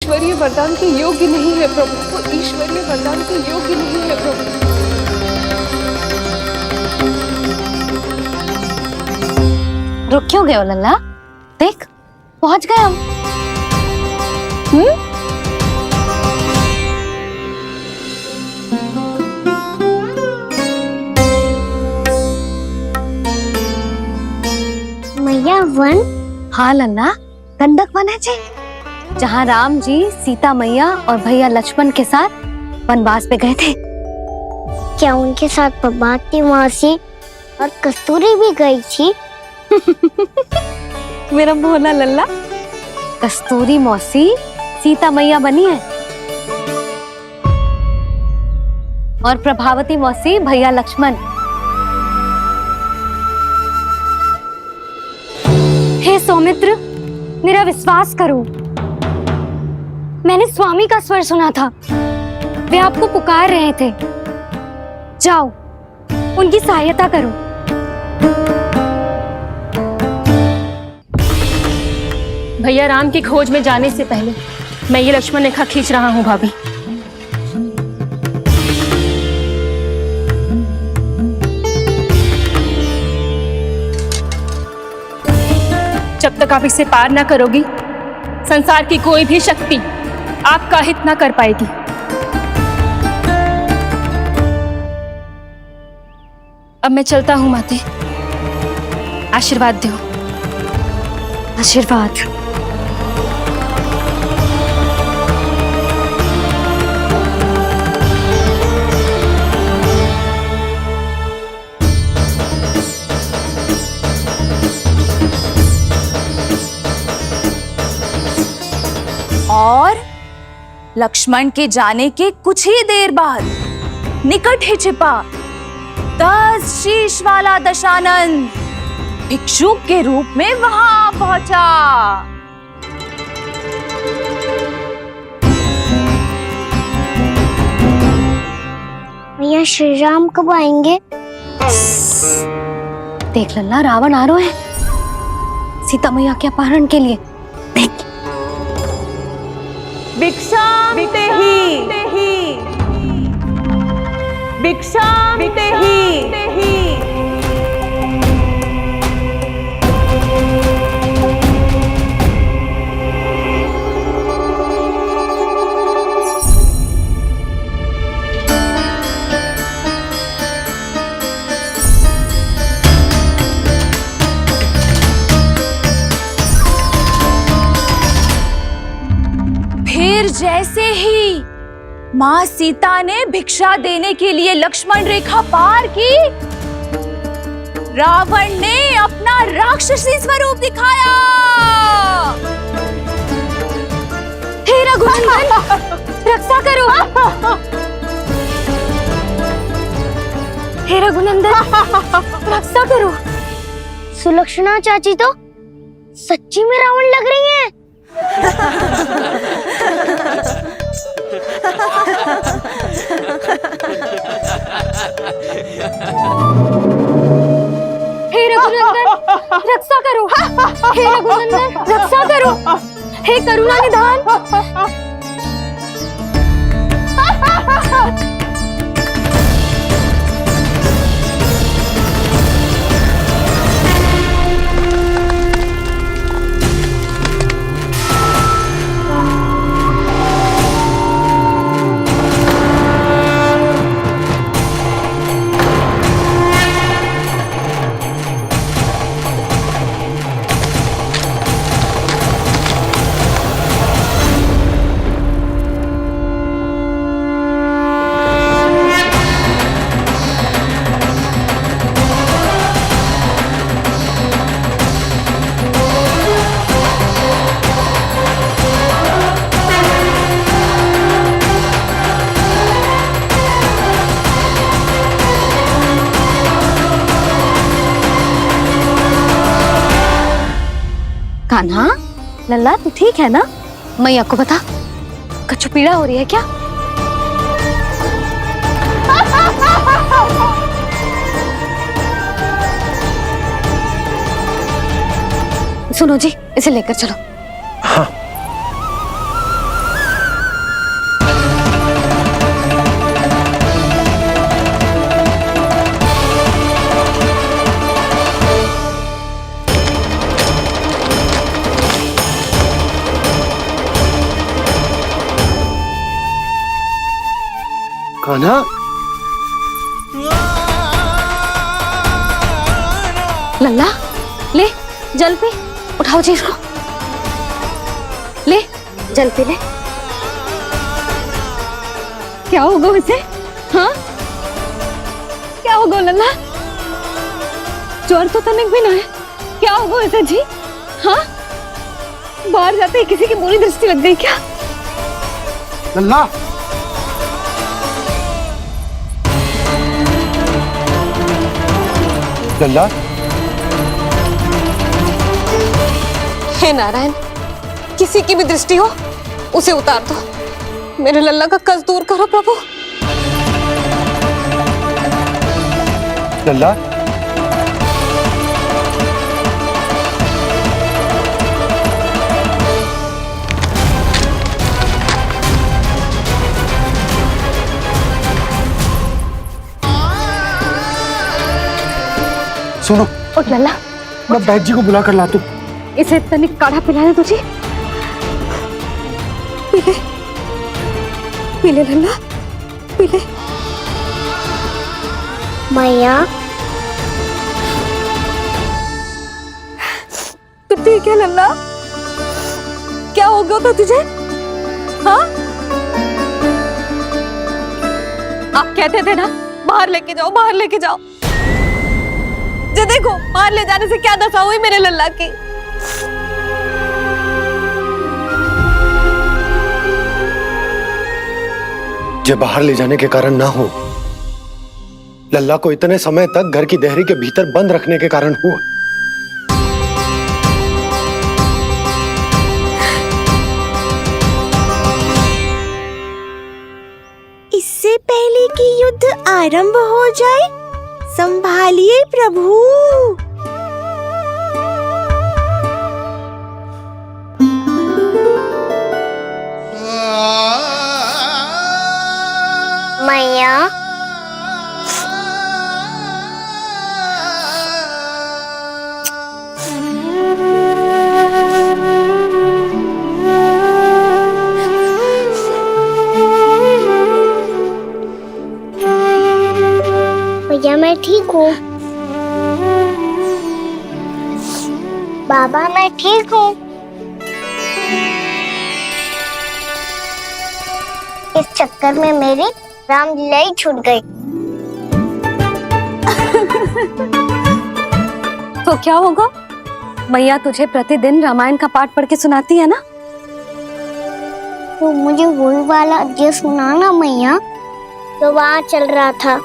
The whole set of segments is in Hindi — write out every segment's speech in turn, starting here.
ईश्वरीय वरदान के योग्य नहीं है प्रभु, वो ईश्वरीय वरदान के योग्य नहीं है प्रभु। रुक क्यों गए हो लल्ला? देख पहुंच गए हम। मैया वन? हाँ लल्ला, गंडक वन है जी, जहाँ राम जी सीता मैया और भैया लक्ष्मण के साथ वनवास पे गए थे। क्या उनके साथ पद्मावती मौसी और कस्तूरी भी गई थी? मेरा भोला लल्ला, कस्तूरी मौसी सीता मैया बनी है और प्रभावती मौसी भैया लक्ष्मण। हे सौमित्र, मेरा विश्वास करो, मैंने स्वामी का स्वर सुना था, वे आपको पुकार रहे थे। जाओ उनकी सहायता करो। भैया राम की खोज में जाने से पहले मैं ये लक्ष्मण रेखा खींच रहा हूँ भाभी। जब तक आप इसे पार ना करोगी, संसार की कोई भी शक्ति आपका हित ना कर पाएगी। अब मैं चलता हूँ माते, आशीर्वाद दो। आशीर्वाद। और लक्ष्मण के जाने के कुछ ही देर बाद निकट ही छिपा 10 शीश वाला दशानन भिक्षुक के रूप में वहां पहुंचा। भैया श्री राम कब आएंगे? देख लल्ला, रावण आ रहा है सीता मैया के अपहरण के लिए। देख, भिक्षाम देहि, भिक्षाम देहि। फिर जैसे ही माँ सीता ने भिक्षा देने के लिए लक्ष्मण रेखा पार की, रावण ने अपना राक्षसी स्वरूप दिखाया। हे रघुनंदन, रक्षा करो। हे रघुनंदन, रक्षा करो। सुलक्षणा चाची तो सच्ची में रावण लग रही हैं। हे रघुनंदन, रक्षा करो। हे रघुनंदन, रक्षा करो। हे करुणा निधान। कान्हा, लल्ला तू ठीक है ना? मैया को बता, कछु पीड़ा हो रही है क्या? सुनो जी, इसे लेकर चलो। हाँ। कान्हा, लल्ला ले जल पी, उठाओ जी इसको, ले जल पी ले। क्या होगा उसे? हाँ क्या होगा लल्ला? ज्वर तो तनिक भी ना है, क्या होगा उसे जी? हाँ बाहर जाते ही किसी की बुरी दृष्टि लग गई क्या? लल्ला, लल्ला, हे नारायण, किसी की भी दृष्टि हो उसे उतार दो, मेरे लल्ला का कष्ट दूर करो प्रभु। लल्ला, सुनो, उठ लल्ला, मैं बैद जी को बुला कर लाता हूँ। इसे तनिक काढ़ा पिलाने तुझे। पीले पीले लल्ला, पीले। मैया तो ठीक है लल्ला, क्या हो गया था तुझे? हाँ आप कहते थे ना बाहर लेके जाओ, बाहर लेके जाओ। जे देखो बाहर ले जाने से क्या दशा हुई मेरे लल्ला की। ये बाहर ले जाने के कारण ना हो, लल्ला को इतने समय तक घर की देहरी के भीतर बंद रखने के कारण हुआ। इससे पहले कि युद्ध आरंभ हो जाए, संभालिए प्रभु। मैया भैया मैं ठीक हूँ। बाबा मैं ठीक हूँ। इस चक्कर में मेरी रामलीला ही छूट गई। तो क्या होगा? मैया तुझे प्रतिदिन रामायण का पाठ पढ़ के सुनाती है ना? तो मुझे वही वाला अध्याय सुनाना मैया, तो वहाँ चल रहा था।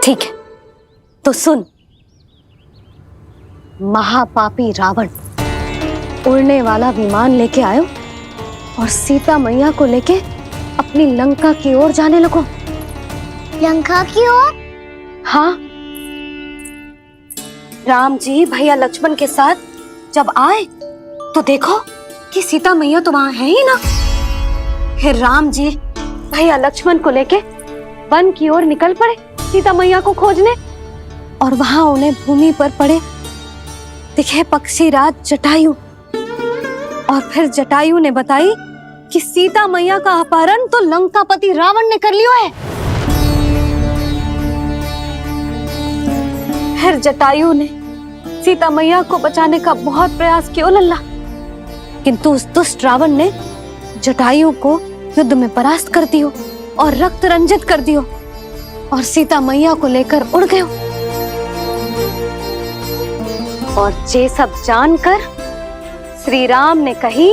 ठीक है तो सुन। महापापी रावण उड़ने वाला विमान लेके आयो और सीता मैया को लेके अपनी लंका की ओर जाने लगो। लंका की ओर? हाँ, राम जी भैया लक्ष्मण के साथ जब आए तो देखो कि सीता मैया तो वहां है ही ना। फिर राम जी भैया लक्ष्मण को लेके वन की ओर निकल पड़े सीता मैया को खोजने, और वहां उन्हें भूमि पर पड़े दिखे पक्षी राज जटायु। और फिर जटायु ने बताई कि सीता मैया का अपहरण तो लंकापति रावण ने कर लियो है। फिर जटायु ने सीता मैया को बचाने का बहुत प्रयास किया लल्ला, किंतु उस दुष्ट रावण ने जटायु को युद्ध में परास्त कर दियो और रक्त रंजित कर दियो और सीता मैया को लेकर उड़ गयो। और ये सब जानकर श्री राम ने कही,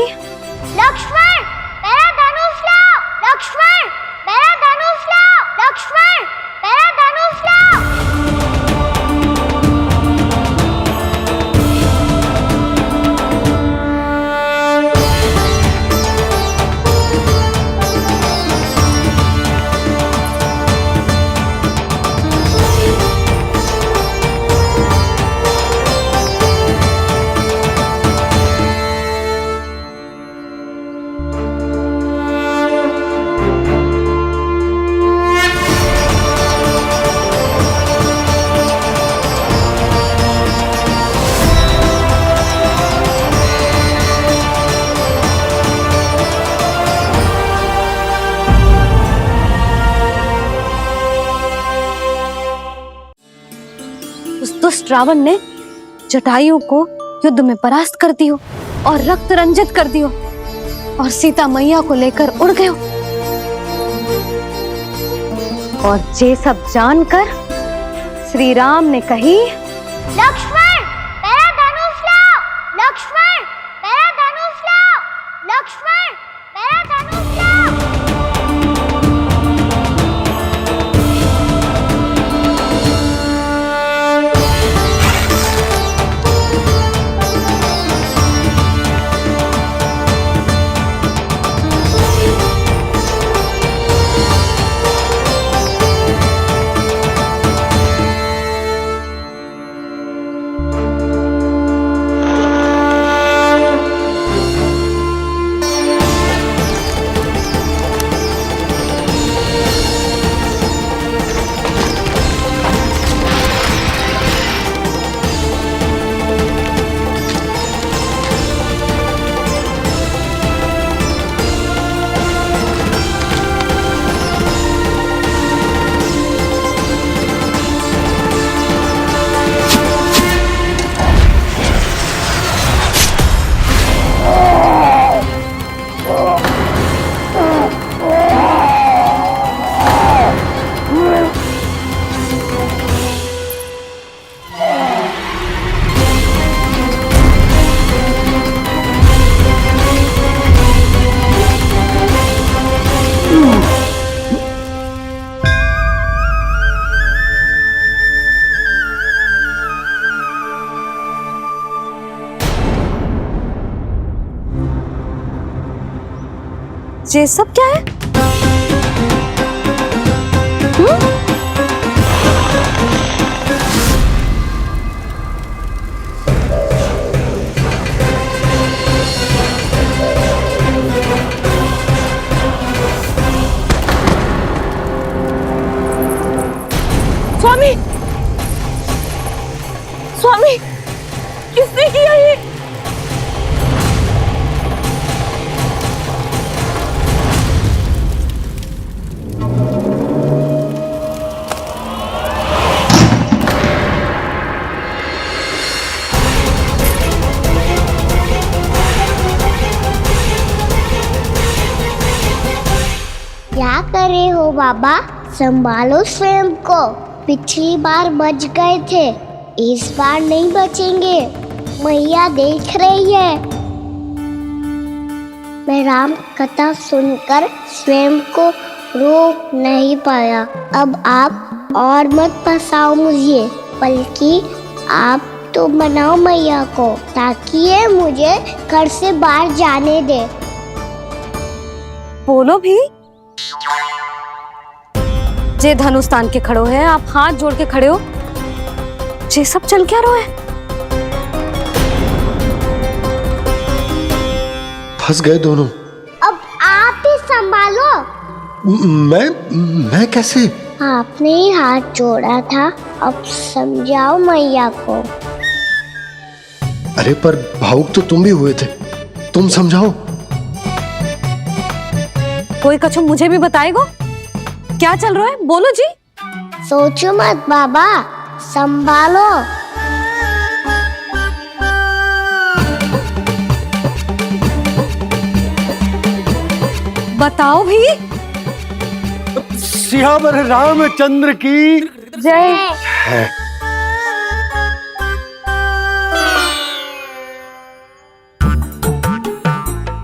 लक्ष्मण मेरा धनुष लाओ, लक्ष्मण मेरा धनुष लाओ, लक्ष्मण मेरा धनुष लाओ। दुष्ट रावण ने जटायु को युद्ध में परास्त कर दियो और रक्त रंजित कर दियो और सीता मैया को लेकर उड़ गयो। और ये सब जानकर श्री राम ने कही, लक्ष्मण मेरा धनुष लाओ, लक्ष्मण मेरा धनुष लाओ, लक्ष्मण मेरा धनुष लाओ। ये सब क्या है? स्वामी, स्वामी, किसने किया ये? क्या करे हो बाबा, संभालो स्वयं को। पिछली बार बच गए थे, इस बार नहीं बचेंगे। मैया देख रही है। मैं राम कथा सुनकर स्वयं को रोक नहीं पाया। अब आप और मत फंसाओ मुझे, बल्कि आप तो मनाओ मैया को, ताकि ये मुझे घर से बाहर जाने दे। बोलो भी। जे धनुष तान के खड़ो है, आप हाथ जोड़ के खड़े हो, ये सब चल क्या रहा है? फंस गए दोनों। अब आप ही संभालो। मैं कैसे? आपने ही हाथ जोड़ा था, अब समझाओ मैया को। अरे पर भावुक तो तुम भी हुए थे, तुम समझाओ। कोई कछु मुझे भी बताएगो? क्या चल रहा है? बोलो जी। सोचो मत बाबा, संभालो। बताओ भी। सियावर रामचंद्र की जय। है।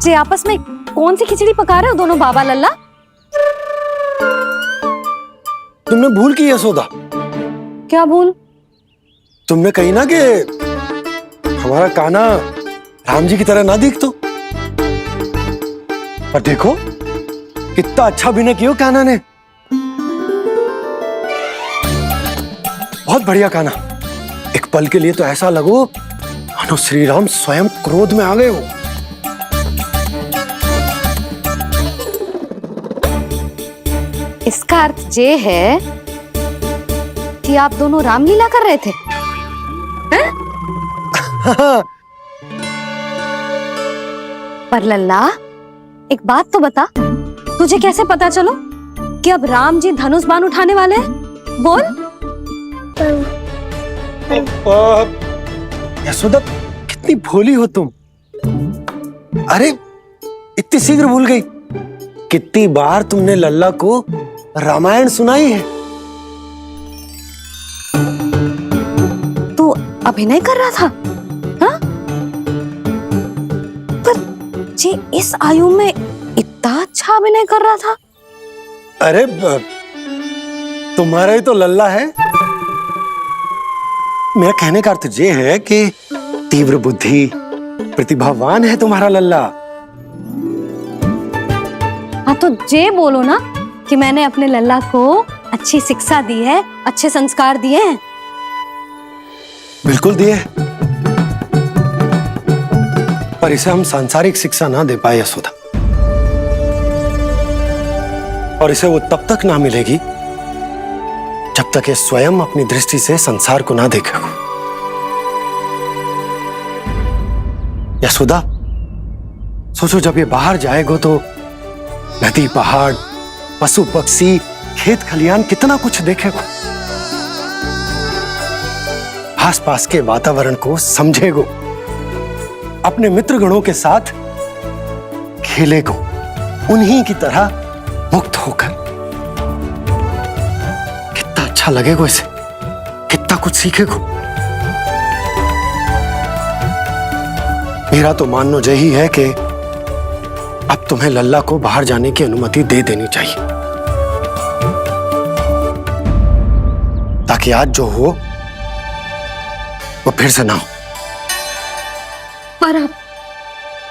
जी आपस में कौन सी खिचड़ी पका रहे हो दोनों बाबा लल्ला? तुमने भूल की यशोदा? क्या भूल? तुमने कही ना कि हमारा कान्हा राम जी की तरह ना दिख तो। पर देखो कितना अच्छा अभिनय किया कान्हा ने। बहुत बढ़िया कान्हा। एक पल के लिए तो ऐसा लगो मानो श्री राम स्वयं क्रोध में आ गए हो। इसका अर्थ ये है कि आप दोनों रामलीला कर रहे थे? हैं? पर लल्ला एक बात तो बता, तुझे कैसे पता चलो कि अब राम जी धनुष बाण उठाने वाले हैं? बोल। यशोदा, कितनी भोली हो तुम। अरे इतनी शीघ्र भूल गई। कितनी बार तुमने लल्ला को रामायण सुनाई है। तू अभिनय कर रहा था? हाँ? पर जी इस आयु में इतना अच्छा अभिनय कर रहा था। अरे तुम्हारा ही तो लल्ला है। मेरा कहने का अर्थ ये है कि तीव्र बुद्धि, प्रतिभावान है तुम्हारा लल्ला। हाँ तो जे बोलो ना कि मैंने अपने लल्ला को अच्छी शिक्षा दी है, अच्छे संस्कार दिए हैं। बिल्कुल दिए, पर इसे हम सांसारिक शिक्षा ना दे पाए यशोदा। और इसे वो तब तक ना मिलेगी जब तक ये स्वयं अपनी दृष्टि से संसार को ना देखेगा। यशोदा, सोचो जब ये बाहर जाएगा तो नदी, पहाड़, पशु पक्षी, खेत खलियान कितना कुछ देखेगा। आसपास के वातावरण को समझेगो, अपने मित्रगणों के साथ खेलेगो, उन्हीं की तरह मुक्त होकर। कितना अच्छा लगेगा इसे, कितना कुछ सीखेगो। मेरा तो मानना यही है कि अब तुम्हें लल्ला को बाहर जाने की अनुमति दे देनी चाहिए, ताकि आज जो हो वो फिर से ना हो।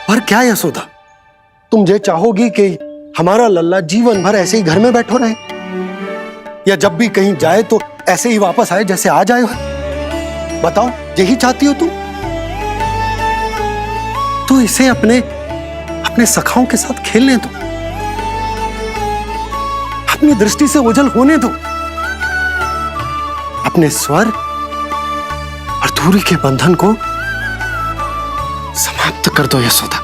पर क्या यशोदा, तुम ये चाहोगी कि हमारा लल्ला जीवन भर ऐसे ही घर में बैठो रहे, या जब भी कहीं जाए तो ऐसे ही वापस आए जैसे आज आए हो? बताओ, यही चाहती हो तुम? तो इसे अपने सखाओं के साथ खेलने दो, अपनी दृष्टि से ओझल होने दो, अपने स्वर और दूरी के बंधन को समाप्त कर दो यशोदा।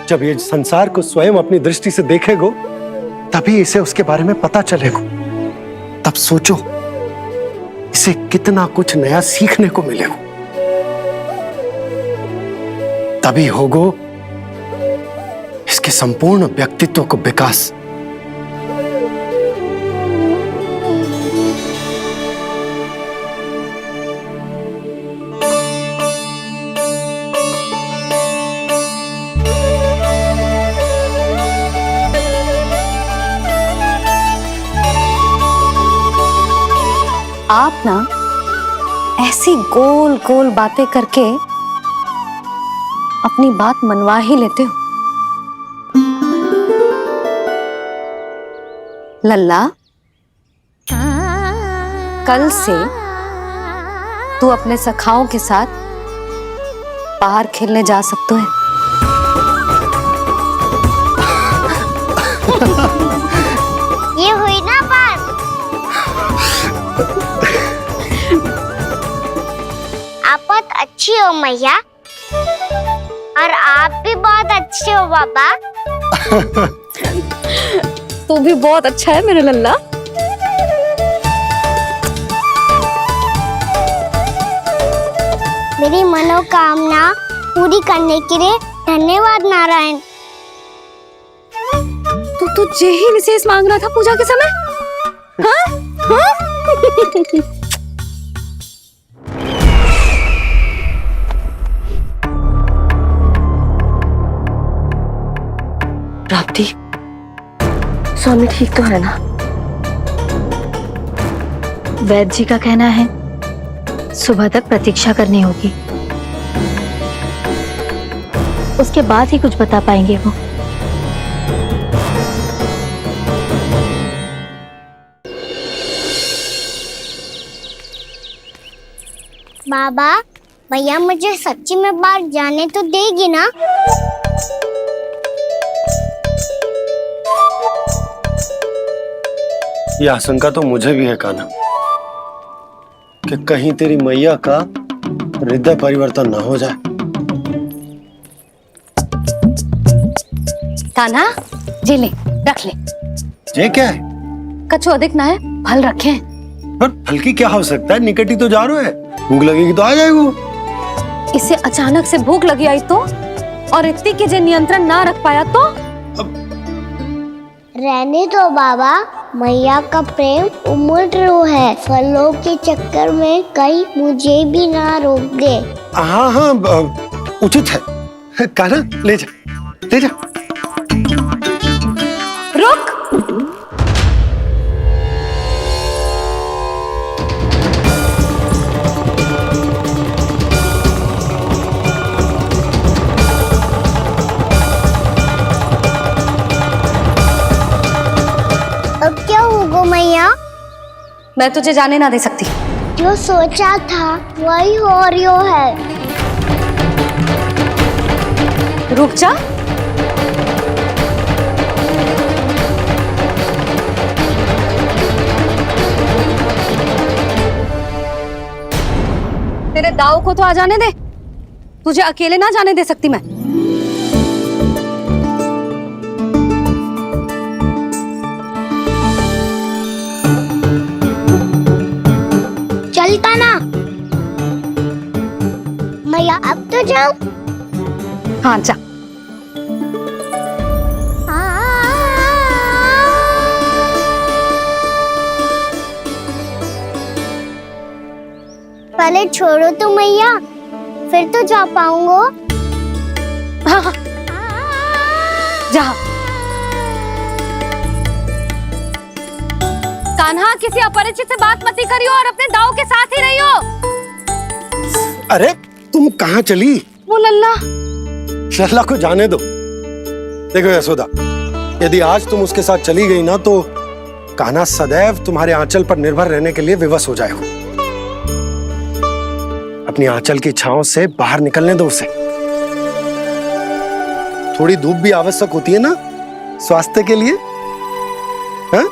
जब ये संसार को स्वयं अपनी दृष्टि से देखेगो, तभी इसे उसके बारे में पता चलेगा। तब सोचो इसे कितना कुछ नया सीखने को मिलेगा। तभी होगो इसके संपूर्ण व्यक्तित्व को विकास। आप ना ऐसी गोल गोल बातें करके अपनी बात मनवा ही लेते हो। लल्ला, कल से तू अपने सखाओं के साथ बाहर खेलने जा सकते हैं। ये हुई ना बात। आप बहुत अच्छी हो मैया, और आप भी बहुत अच्छे हो बाबा। तू भी बहुत अच्छा है मेरा लल्ला। मेरी मनोकामना पूरी करने के लिए धन्यवाद नारायण। तू तुझे ही विशेष मांग रहा था पूजा के समय? हाँ? हाँ? प्राप्ति, स्वामी ठीक तो है ना? वैद्य जी का कहना है सुबह तक प्रतीक्षा करनी होगी, उसके बाद ही कुछ बता पाएंगे वो। बाबा, भैया मुझे सच्ची में बाहर जाने तो देगी ना? यह आशंका तो मुझे भी है कान्हा, कि कहीं तेरी मैया का हृदय परिवर्तन न हो जाए। कान्हा, जी ले, रख ले। ये क्या है? कछु अधिक ना है, फल रखे हैं। पर हल्की क्या हो सकता है, निकट ही तो जा रहा है, भूख लगेगी तो आ जाएगा वो। इसे अचानक से भूख लगी आई तो, और इतनी के जे नियंत्रण ना रख पाया तो। रहने दो बाबा, मैया का प्रेम उमड़ रो है, फलों के चक्कर में कहीं मुझे भी ना रोक दे। हाँ हाँ उचित है, कान्हा ले जा ले जा। रुक, अब क्या होगा मैया? मैं तुझे जाने ना दे सकती। जो सोचा था वही हो रही है। रुक जा। तेरे दाव को तो आ जाने दे, तुझे अकेले ना जाने दे सकती मैं। चलता ना मैया, अब तो जाओ। हाँ जा। पहले छोड़ो तो मैया, फिर तो जा पाऊंगा। हाँ हाँ जा। कान्हा, किसी अपरिचित से बात मत करियो और अपने दाव के साथ ही रहियो। अरे तुम कहाँ चली? वो लल्ला। लल्ला को जाने दो। देखो यशोदा, यदि आज तुम उसके साथ चली गई ना तो कान्हा सदैव तुम्हारे आंचल पर निर्भर रहने के लिए विवश हो जाएगा। अपनी आंचल की छांव से बाहर निकलने दो उसे। थोड़ी धूप भी आवश्यक होती है ना स्वास्थ्य के लिए, हाँ?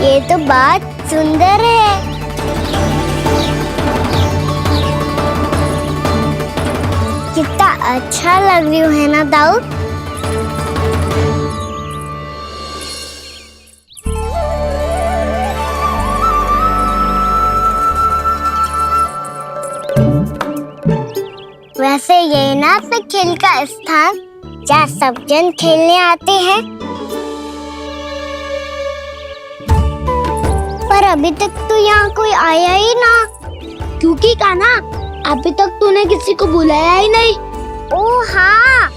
ये तो बात सुंदर है। कितना अच्छा लग रही है ना दाऊ? वैसे ये ना तो खेल का स्थान जहाँ सब जन खेलने आते हैं, पर अभी तक तो यहाँ कोई आया ही ना। क्योंकि कान्हा, अभी तक तूने किसी को बुलाया ही नहीं। ओ हाँ,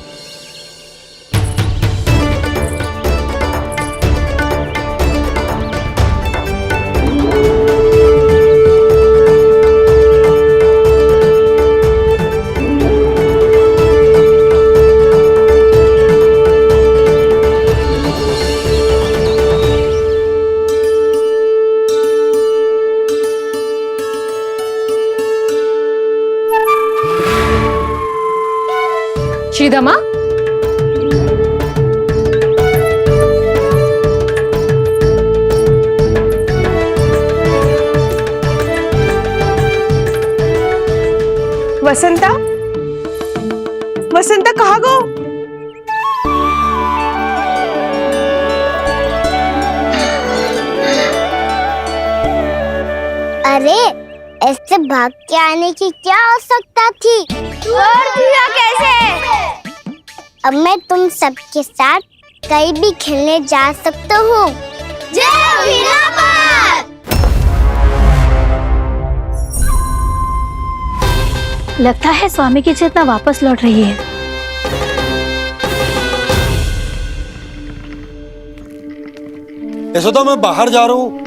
श्रीदमा, वसंता, वसंता कहाँ गो? अरे ऐसे भाग के आने की क्या आवश्यकता थी? छोड़ दिया कैसे? अब मैं तुम सबके साथ कहीं भी खेलने जा सकता हूँ। जय वीरापाल! लगता है स्वामी की चेतना वापस लौट रही है। यशोदा मैं बाहर जा रहा हूँ।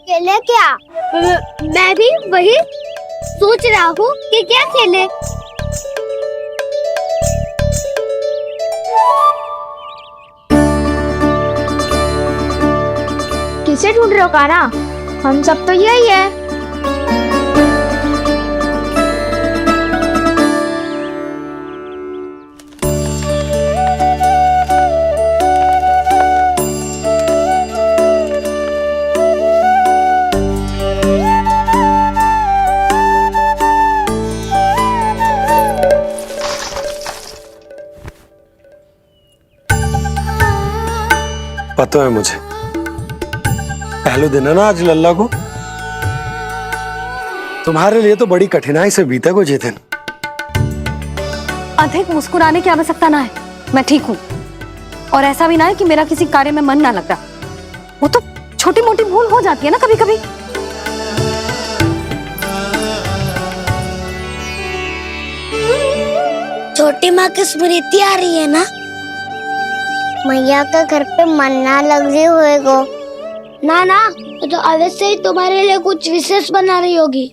खेले क्या? मैं भी वही सोच रहा हूँ कि क्या खेले। किसे ढूंढ रहे हो काना? हम सब तो यही है। पता है मुझे, पहले दिन है ना आज लल्ला को। तुम्हारे लिए तो बड़ी कठिनाई से बीता को जितिन। अधिक मुस्कुराने की आवश्यकता ना है, मैं ठीक हूँ। और ऐसा भी ना है कि मेरा किसी कार्य में मन ना लग रहा। वो तो छोटी मोटी भूल हो जाती है ना कभी कभी। छोटी माँ की स्मृति आ रही है ना? मैया का घर पे मन ना लग रही होएगो। ना ना, तो अवश्य ही तुम्हारे लिए कुछ विशेष बना रही होगी।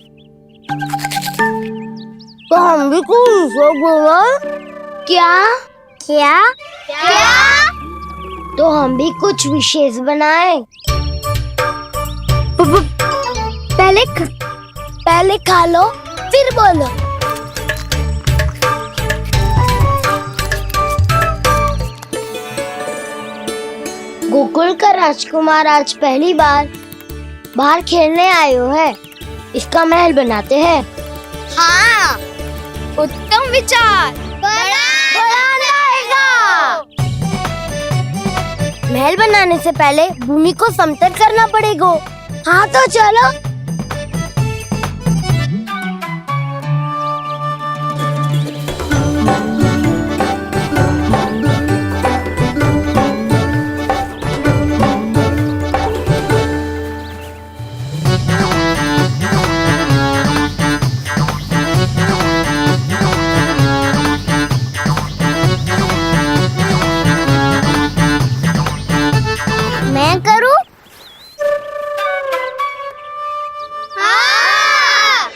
तो हम भी कुछ क्या क्या क्या? तो हम भी कुछ विशेष बनाए। पहले खा लो फिर बोलो। गोकुल का राजकुमार आज पहली बार बाहर खेलने आए हो है। इसका महल बनाते हैं। हाँ, उत्तम विचार। बनाना रहेगा। महल बनाने से पहले भूमि को समतल करना पड़ेगा। हाँ तो चलो। मैं करूं? हाँ।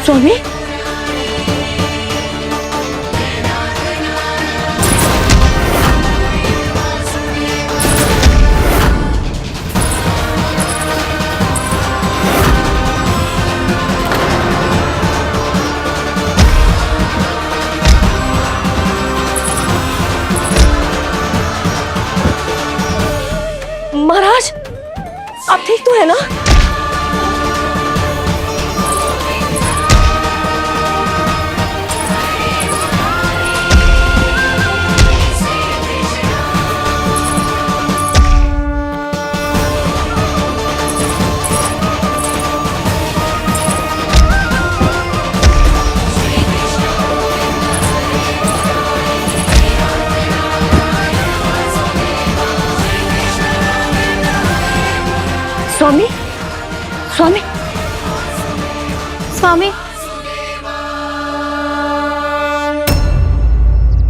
स्वामी, है ना? स्वामी, स्वामी, स्वामी,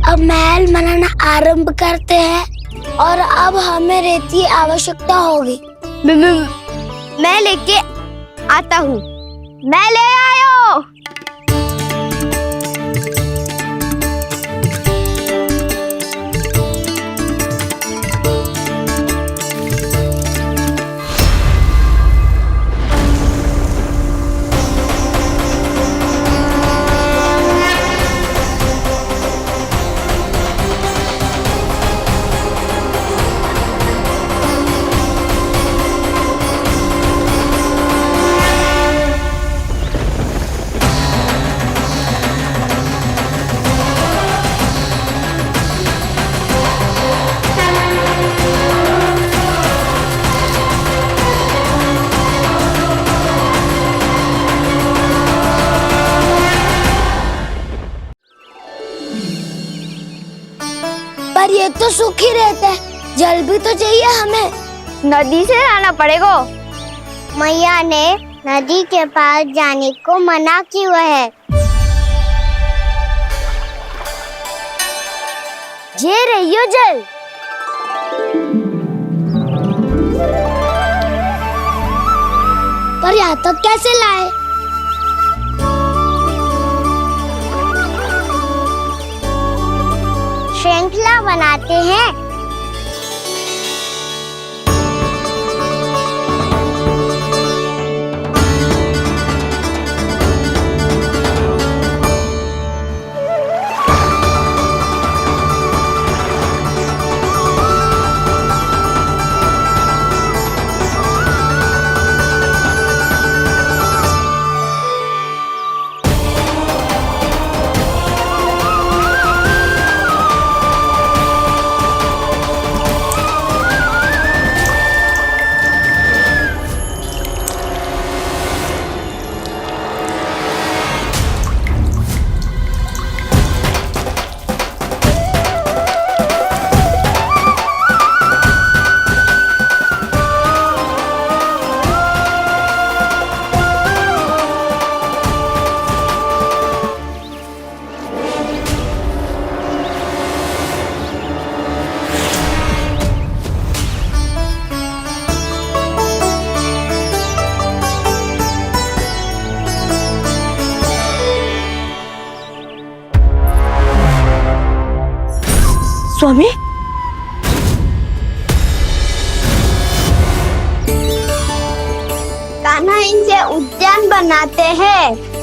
अब महल बनाना आरंभ करते हैं और अब हमें रेत की आवश्यकता होगी। मैं लेके आता हूँ। मैं ले आयो। पर ये तो सूखी रहता है, जल भी तो चाहिए हमें। नदी से लाना पड़ेगा। मैया ने नदी के पास जाने को मना किया है। ये रहियो जल। पर यहाँ तक कैसे लाए? श्रृंखला बनाते हैं। स्वामी, कान्हा इनसे उद्यान बनाते हैं।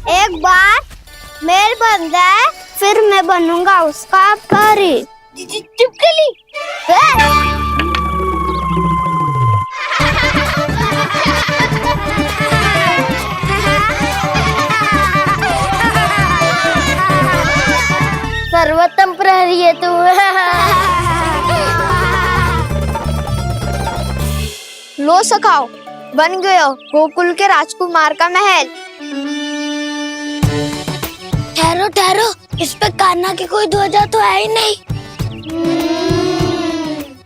एक बार मेल बन जाए फिर मैं बनूंगा उसका परी। चिपकली। सर्वोत्तम प्रहरी है तू। लो सखाओ, बन गयो गोकुल के राजकुमार का महल। ठहरो ठहरो, इस पे कान्हा की कोई ध्वजा तो है ही नहीं।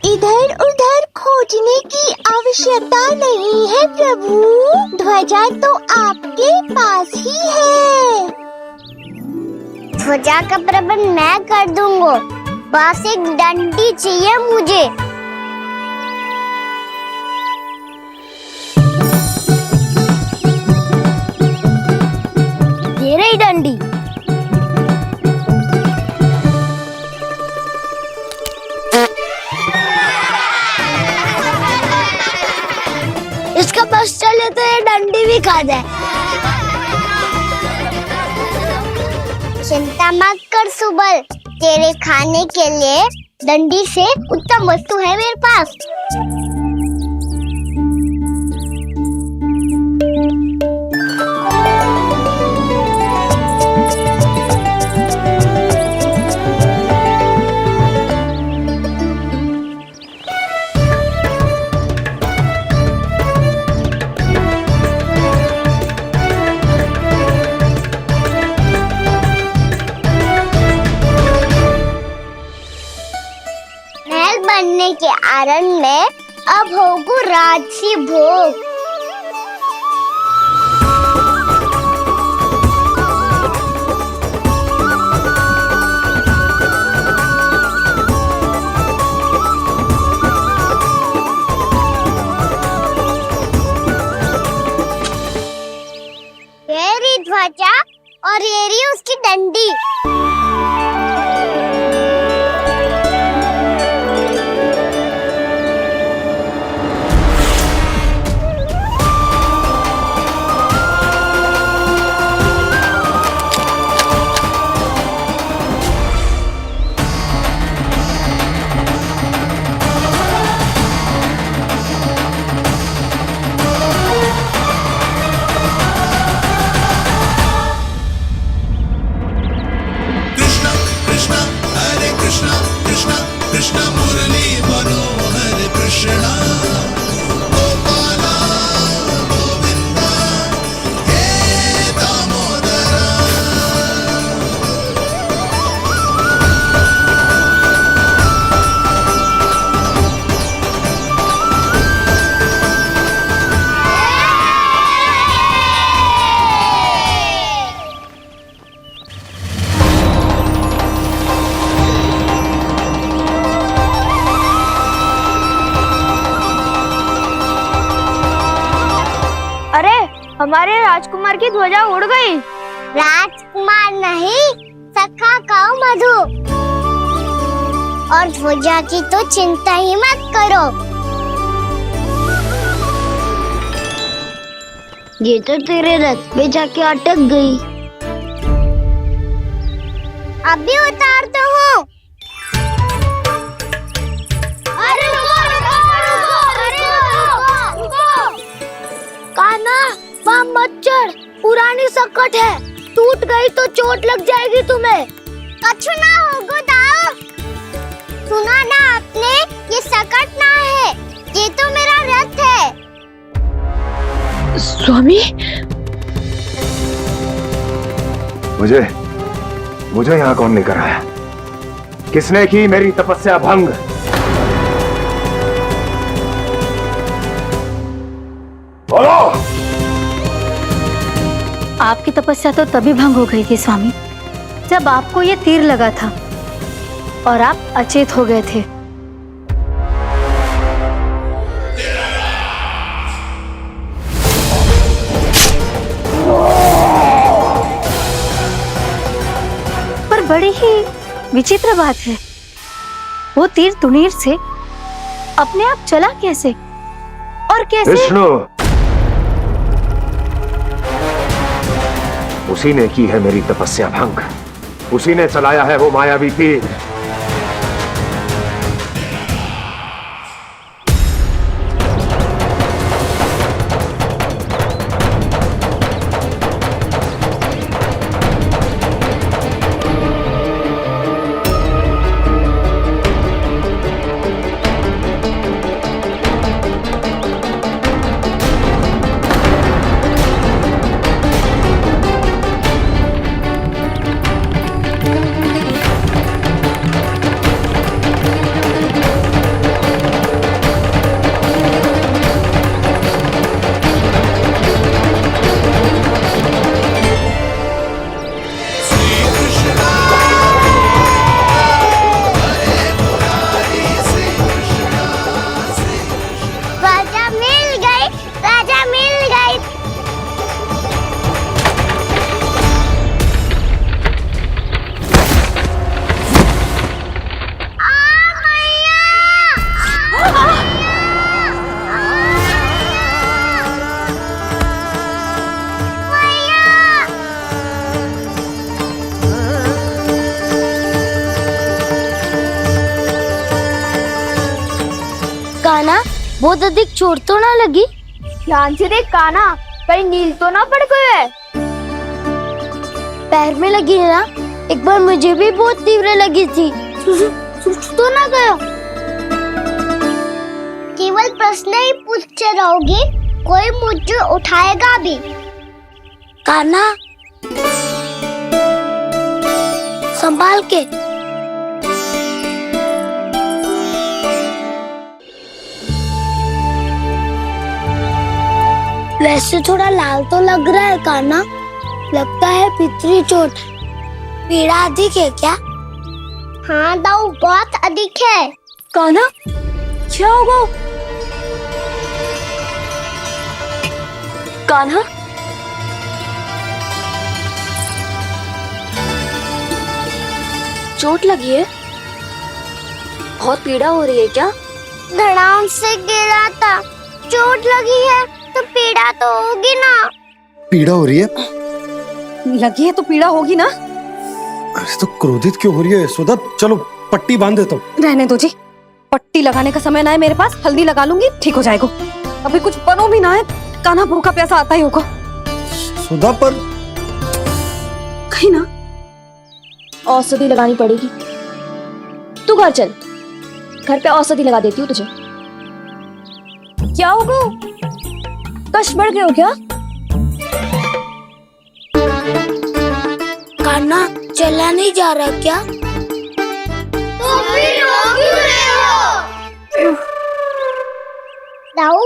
इधर उधर खोजने की आवश्यकता नहीं है प्रभु, ध्वजा तो आपके पास ही है। ध्वजा का प्रबंध मैं कर दूंगा, बस एक डंडी चाहिए मुझे। ये रही डंडी। प्रसाद है। चिंता मत कर सुबल, तेरे खाने के लिए डंडी से उत्तम वस्तु है मेरे पास। महल बनने के आनंद में अब होगू राजसी भोग। ये रही ध्वजा और ये रही उसकी डंडी। हमारे राजकुमार की ध्वजा उड़ गई। राजकुमार नहीं, सखा कहो मधु। और ध्वजा की तो चिंता ही मत करो, ये तो तेरे रथ पे जाके अटक गई। अभी उतारता हूँ। अरे कान्हा, वहाँ मत चढ़, पुरानी सकट है, टूट गई तो चोट लग जाएगी तुम्हें। कछु ना होगा दाऊ। सुना ना आपने, ये सकट ना है, ये तो मेरा रथ है। स्वामी, मुझे यहाँ कौन लेकर आया? किसने की मेरी तपस्या भंग? बोलो। आपकी तपस्या तो तभी भंग हो गई थी स्वामी, जब आपको ये तीर लगा था और आप अचेत हो गए थे। पर बड़ी ही विचित्र बात है, वो तीर तुनीर से अपने आप चला कैसे और कैसे? विष्णु, उसी ने की है मेरी तपस्या भंग, उसी ने चलाया है वो मायावी तीर। बहुत अधिक चोट तो ना लगी? ध्यान से देख कान्हा, कहीं नील तो ना पड़ गए है। पैर में लगी है ना? एक बार मुझे भी बहुत तीव्र लगी थी। सूझ तो ना गया? केवल प्रश्न ही पूछते रहोगे, कोई मुझे उठाएगा भी? कान्हा, संभाल के। वैसे थोड़ा लाल तो लग रहा है कान्हा, लगता है पितरी चोट। पीड़ा अधिक है क्या? हाँ दाऊ, बहुत अधिक है। कान्हा, क्या होगा? कान्हा, चोट लगी है? बहुत पीड़ा हो रही है क्या? धड़ाम से गिरा था, चोट लगी है तो पीड़ा तो होगी ना। पीड़ा हो रही है? लगी है तो पीड़ा होगी ना। अरे तो क्रोधित क्यों हो रही है यशोदा? चलो पट्टी बांध देता हूँ। रहने दो जी, पट्टी लगाने का समय ना है मेरे पास, हल्दी लगा लूंगी, ठीक हो जाएगा। अभी कुछ बनो भी ना है, कान्हा भूखा प्यासा आता ही होगा। सुधा पर कहीं ना औषधि लगानी पड़ेगी। तू घर चल, घर पे औषधि लगा देती हूँ तुझे। क्या होगा? कष्ट बढ़ गए हो क्या? कान्हा चला नहीं जा रहा क्या? तो फिर रो क्यों रहे हो? दाऊ,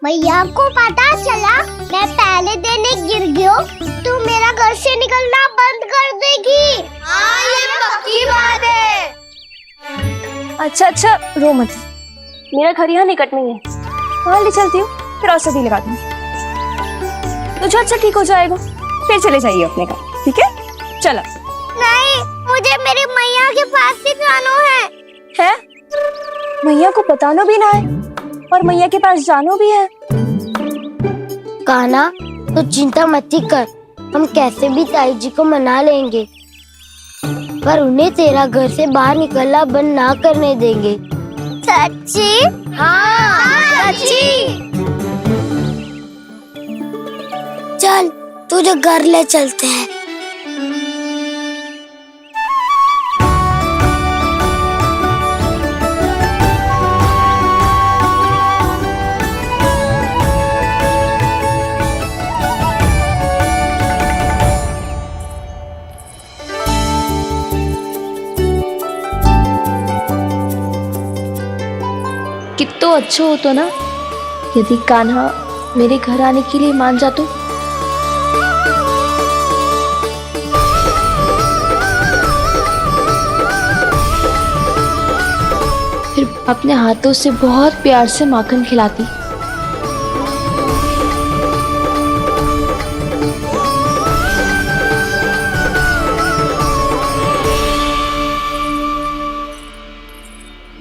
भैया को पता चला मैं पहले दिन ही गिर गया तो मेरा घर से निकलना बंद कर देगी। हाँ, ये पक्की बात है। अच्छा, रो मत। मेरा घर यहाँ निकट में है, वहाँ ले चलती हूँ, फिर औषधि लगा दूंगी। तुझे अच्छा ठीक हो जाएगा, फिर चले जाइए अपने घर, ठीक है? चलो। नहीं, मुझे मेरी मैया के पास ही जाना है। मैया को बताना भी ना है और मैया के पास जानो भी है। कान्हा, तो चिंता मत ही कर, हम कैसे भी ताई जी को मना लेंगे, पर उन्हें तेरा घर से बाहर निकलना बंद ना करने देंगे। सच्ची? हाँ, सच्ची। चल, तुझे घर ले चलते हैं। कितना अच्छा होता ना यदि कान्हा मेरे घर आने के लिए मान जातो। फिर अपने हाथों से बहुत प्यार से माखन खिलाती।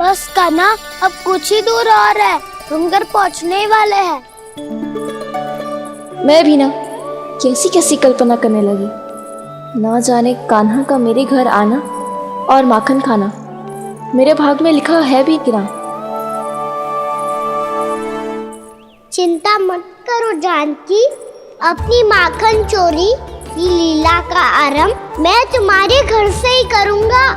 बस कान्हा, अब कुछ ही दूर और है, हम घर पहुँचने ही वाले हैं। मैं भी ना कैसी कैसी कल्पना करने लगी। ना जाने कान्हा का मेरे घर आना और माखन खाना मेरे भाग में लिखा है भी कि ना। चिंता मत करो जानकी, अपनी माखन चोरी की लीला का आरंभ मैं तुम्हारे घर से ही करूँगा।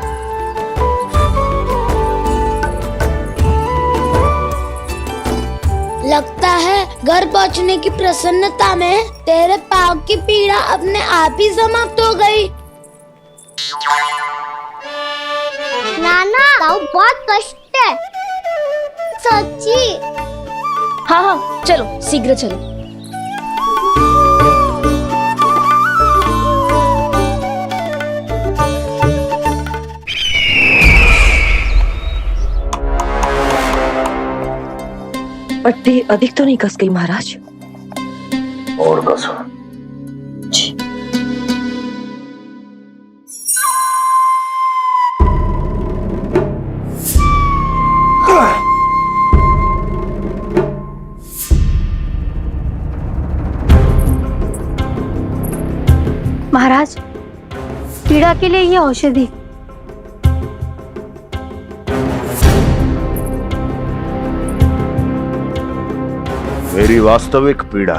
लगता है घर पहुंचने की प्रसन्नता में तेरे पाँव की पीड़ा अपने आप ही समाप्त हो गई। नाना, पाँव बहुत कष्ट है। सच्ची? हाँ, चलो शीघ्र चलो। पट्टी अधिक तो नहीं कस गई महाराज? और कसो। महाराज, पीड़ा के लिए ये औषधि। मेरी वास्तविक पीड़ा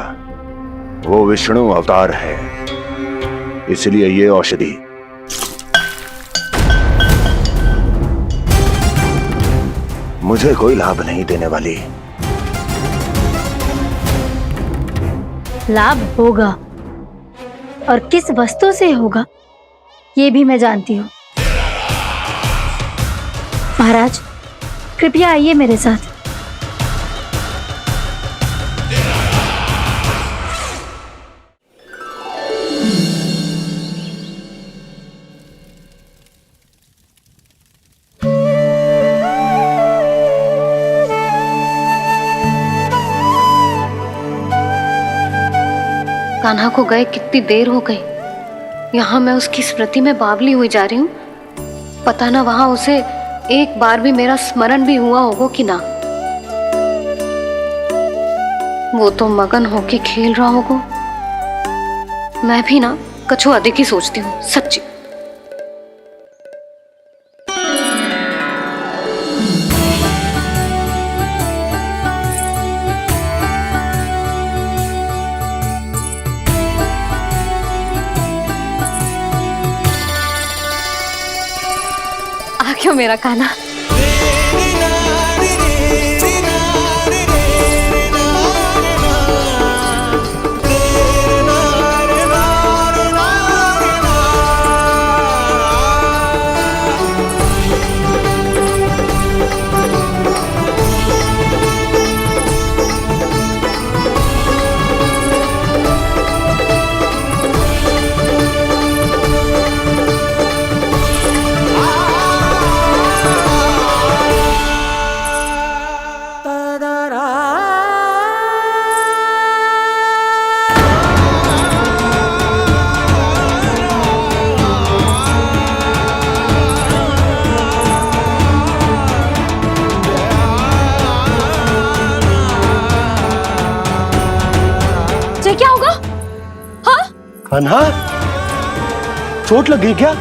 वो विष्णु अवतार है, इसलिए ये औषधि मुझे कोई लाभ नहीं देने वाली। लाभ होगा, और किस वस्तु से होगा ये भी मैं जानती हूँ। महाराज, कृपया आइए मेरे साथ। कान्हा को गए कितनी देर हो गई। यहाँ मैं उसकी स्मृति में बावली हुई जा रही हूँ। पता ना वहां उसे एक बार भी मेरा स्मरण भी हुआ होगा कि ना। वो तो मगन होके खेल रहा होगा। मैं भी ना कछु अधिक ही सोचती हूँ, सच्ची। आ क्यों मेरा कान्हा? क्या होगा? हाँ? कान्हा, चोट लग गई क्या?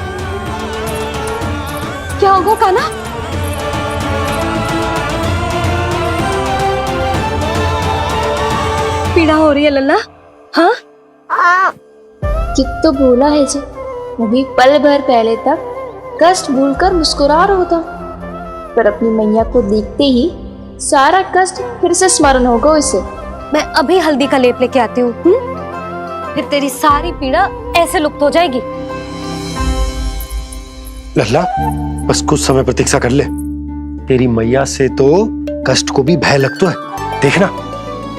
क्या होगा कान्हा? पीड़ा हो रही है लल्ला? हाँ? कित तो बोला है जी, अभी पल भर पहले तक कष्ट भूलकर मुस्कुरा रहा था, पर अपनी मैया को देखते ही सारा कष्ट फिर से स्मरण होगा उसे। मैं अभी हल्दी का लेप लेके आती हूँ। फिर तेरी सारी पीड़ा ऐसे लुप्त हो जाएगी। लल्ला, बस कुछ समय प्रतीक्षा कर ले। तेरी मैया से तो कष्ट को भी भय लगता है। देखना,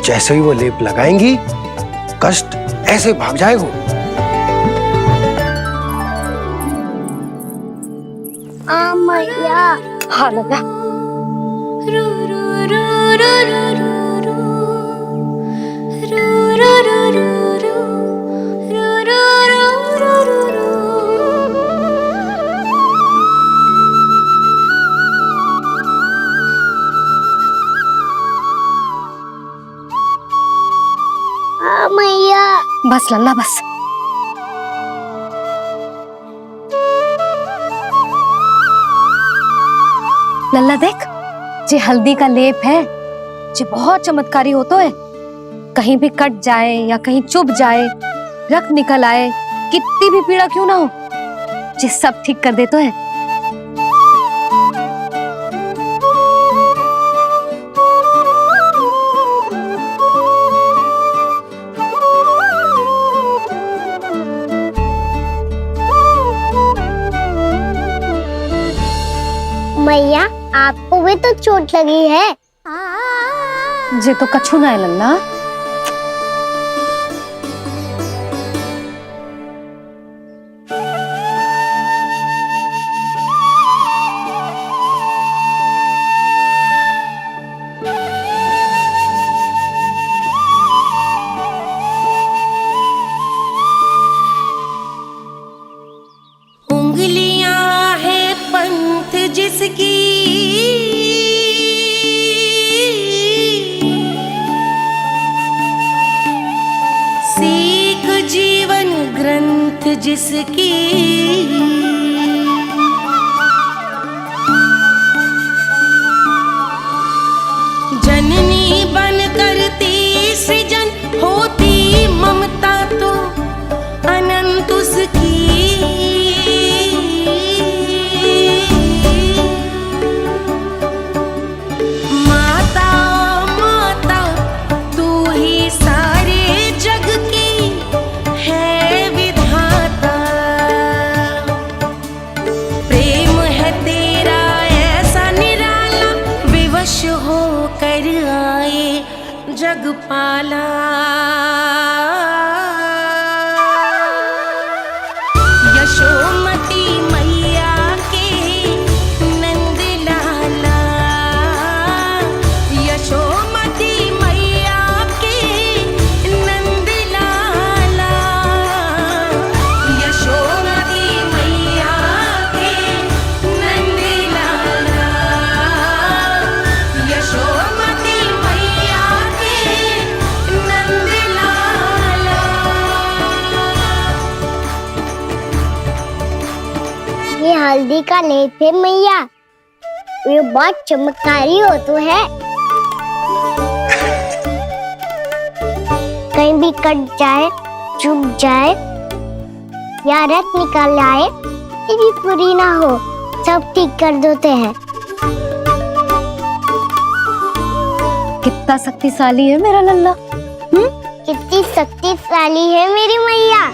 जैसे ही वो लेप लगाएंगी, कष्ट ऐसे भाग जाएगा। मैया। हाँ लल्ला। मैया। बस लल्ला बस। लल्ला देख, जे हल्दी का लेप है, जे बहुत चमत्कारी होता है। कहीं भी कट जाए या कहीं चुभ जाए, रक्त निकल आए, कितनी भी पीड़ा क्यों ना हो, जे सब ठीक कर देता है। मैया, आपको भी तो चोट लगी है। जे तो कछु ना है लल्ला। उंगलियां है पंथ जिसकी, सीख जीवन ग्रंथ जिसकी, जननी बनकर तीर जग पाला, यशोमती मैया के नंद लाला, यशोमती मैया के नंद लाला, यशोमती मैया के नंद लाला, यशोमती मैया के नंद लाला। ये हल्दी का लेप है मैया, ये बहुत चमत्कारी हो तो है, कहीं भी कट जाए, चुभ जाए या रक्त निकल आए, ये भी पूरी ना हो, सब ठीक कर देते हैं। कितना शक्तिशाली है मेरा लल्ला। कितनी शक्तिशाली है मेरी मैया।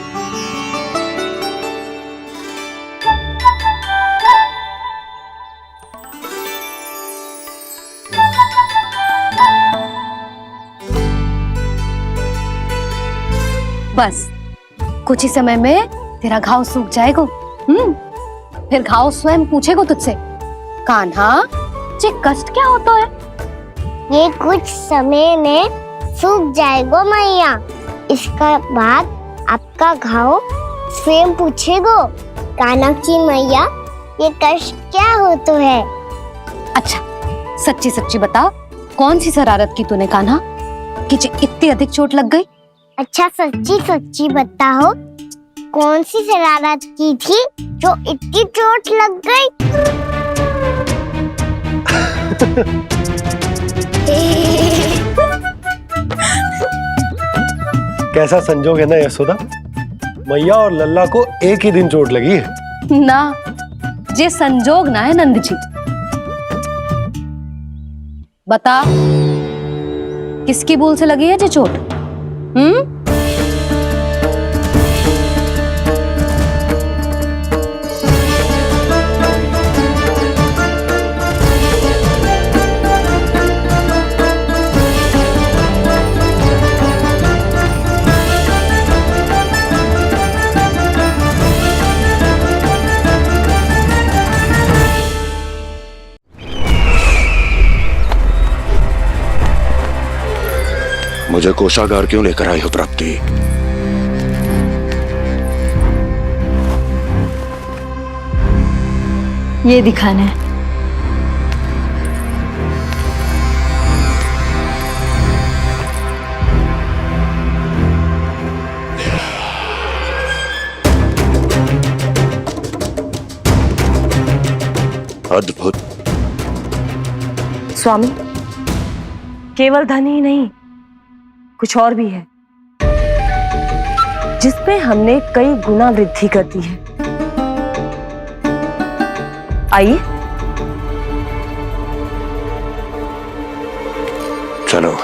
बस कुछ ही समय में तेरा घाव सूख जाएगा। फिर घाव स्वयं पूछेगा तुझसे, कान्हा ये कष्ट क्या होता है? ये कुछ समय में सूख जाएगा मैया, इसका बाद आपका घाव स्वयं पूछेगो, कान्हा की मैया ये कष्ट क्या हो तो है। अच्छा सच्ची सच्ची बता, कौन सी शरारत की तूने कान्हा कि इतनी अधिक चोट लग गई? अच्छा सच्ची सच्ची बताओ, कौन सी शरारत की थी जो इतनी चोट लग गई? कैसा संजोग है ना यशोदा, मैया और लल्ला को एक ही दिन चोट लगी है। ना ये संजोग ना है नंद जी। बता किसकी भूल से लगी है ये चोट? मुझे कोषागार क्यों लेकर आई हो प्राप्ति? ये दिखाना है। अद्भुत। स्वामी, केवल धन ही नहीं, कुछ और भी है जिसपे हमने कई गुना वृद्धि कर दी है। आइए चलो।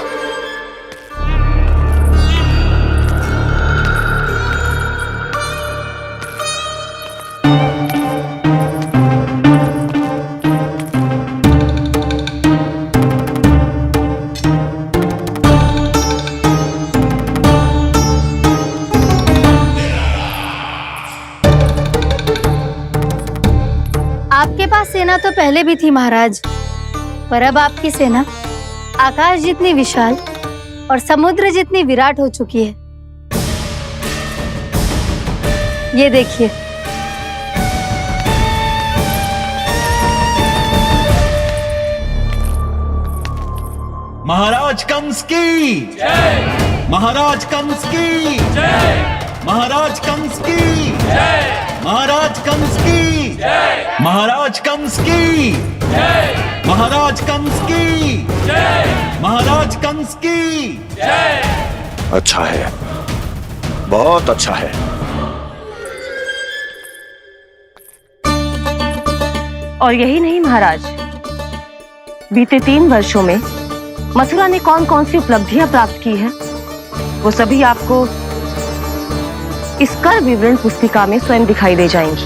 आपके पास सेना तो पहले भी थी महाराज, पर अब आपकी सेना आकाश जितनी विशाल और समुद्र जितनी विराट हो चुकी है। ये देखिए, महाराज कंस की जय, महाराज कंस की जय, महाराज कंस की जय, महाराज कंस की जय, महाराज कंस की जय, महाराज कंस की जय, महाराज कंस की जय। अच्छा है, बहुत अच्छा है। और यही नहीं महाराज, बीते 3 वर्षों में मथुरा ने कौन कौन सी उपलब्धियां प्राप्त की है, वो सभी आपको इस कर विवरण पुस्तिका में स्वयं दिखाई दे जाएंगी।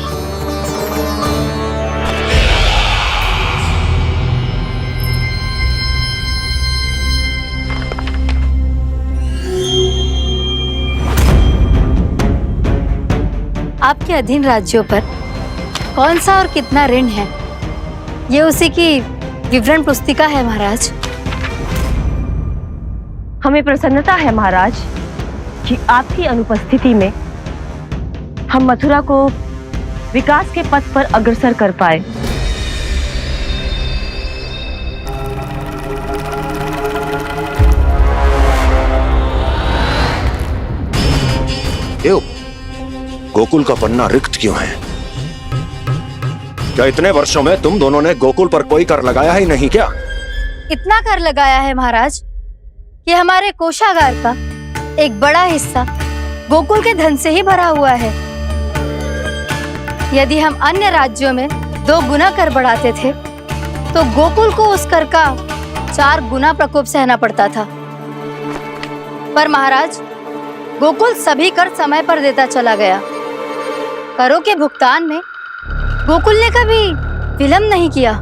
आपके अधीन राज्यों पर कौन सा और कितना ऋण है, ये उसी की विवरण पुस्तिका है महाराज। हमें प्रसन्नता है महाराज कि आपकी अनुपस्थिति में हम मथुरा को विकास के पथ पर अग्रसर कर पाए। क्यों? गोकुल का पन्ना रिक्त क्यों है? क्या इतने वर्षों में तुम दोनों ने गोकुल पर कोई कर लगाया ही नहीं क्या? इतना कर लगाया है महाराज कि हमारे कोषागार का एक बड़ा हिस्सा गोकुल के धन से ही भरा हुआ है। यदि हम अन्य राज्यों में 2 गुना कर बढ़ाते थे तो गोकुल को उस कर का 4 गुना प्रकोप सहना पड़ता था। पर महाराज, गोकुल सभी कर समय पर देता चला गया। करों के भुगतान में गोकुल ने कभी विलंब नहीं किया।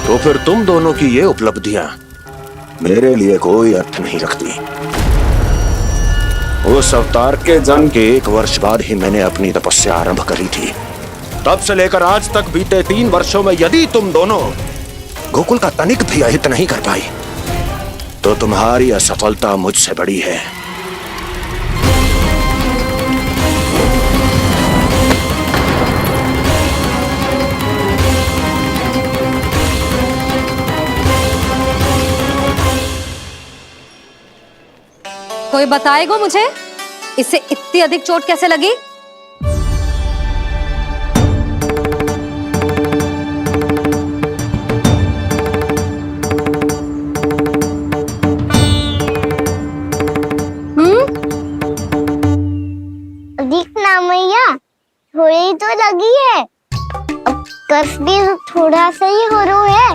तो फिर तुम दोनों की ये उपलब्धियां मेरे लिए कोई अर्थ नहीं रखती। उस अवतार के जन्म के 1 वर्ष बाद ही मैंने अपनी तपस्या आरंभ करी थी। तब से लेकर आज तक बीते 3 वर्षों में यदि तुम दोनों गोकुल का तनिक भी अहित नहीं कर पाई तो तुम्हारी असफलता मुझसे बड़ी है। कोई बताएगा मुझे इसे इतनी अधिक चोट कैसे लगी? दिखना मैया, थोड़ी तो लगी है। अब कस भी थोड़ा सा ही हो रहा है।